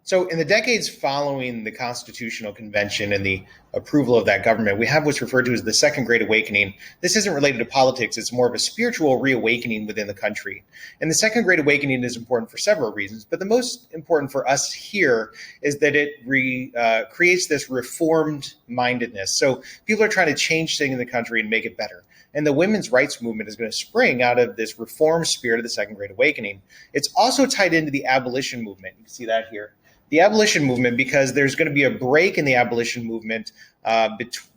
So, in the decades following the Constitutional Convention and the approval of that government, we have what's referred to as the Second Great Awakening. This isn't related to politics, it's more of a spiritual reawakening within the country. And the Second Great Awakening is important for several reasons, but the most important for us here is that it creates this reformed mindedness. So, people are trying to change things in the country and make it better. And the women's rights movement is going to spring out of this reform spirit of the Second Great Awakening. It's also tied into the abolition movement. You can see that here. The abolition movement, because there's going to be a break in the abolition movement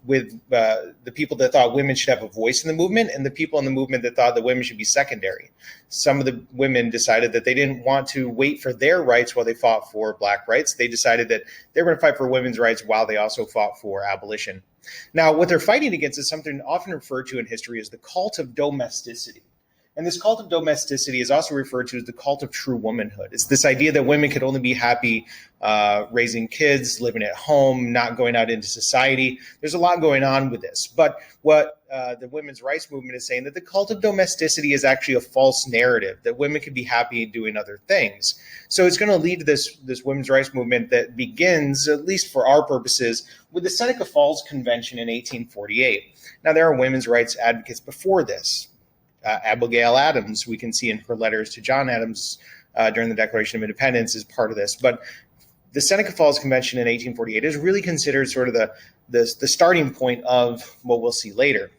with the people that thought women should have a voice in the movement and the people in the movement that thought that women should be secondary. Some of the women decided that they didn't want to wait for their rights while they fought for Black rights. They decided that they were going to fight for women's rights while they also fought for abolition. Now, what they're fighting against is something often referred to in history as the cult of domesticity. And this cult of domesticity is also referred to as the cult of true womanhood. It's this idea that women could only be happy raising kids, living at home, not going out into society. There's a lot going on with this. But what the women's rights movement is saying, that the cult of domesticity is actually a false narrative, that women could be happy doing other things. So it's going to lead to this women's rights movement that begins, at least for our purposes, with the Seneca Falls Convention in 1848. Now, there are women's rights advocates before this. Abigail Adams, we can see in her letters to John Adams during the Declaration of Independence, is part of this. But the Seneca Falls Convention in 1848 is really considered sort of the starting point of what we'll see later.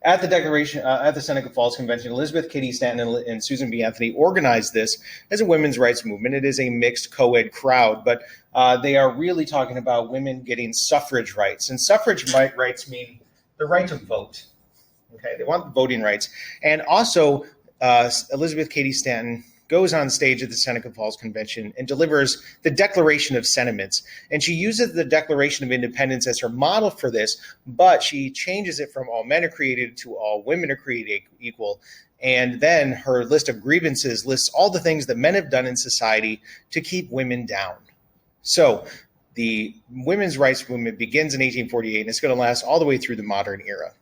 At the Seneca Falls Convention, Elizabeth Cady Stanton and Susan B. Anthony organized this as a women's rights movement. It is a mixed co-ed crowd, but they are really talking about women getting suffrage rights. And suffrage rights mean the right to vote. Okay, they want voting rights. And also, Elizabeth Cady Stanton goes on stage at the Seneca Falls Convention and delivers the Declaration of Sentiments. And she uses the Declaration of Independence as her model for this, but she changes it from all men are created to all women are created equal. And then her list of grievances lists all the things that men have done in society to keep women down. So the women's rights movement begins in 1848, and it's going to last all the way through the modern era.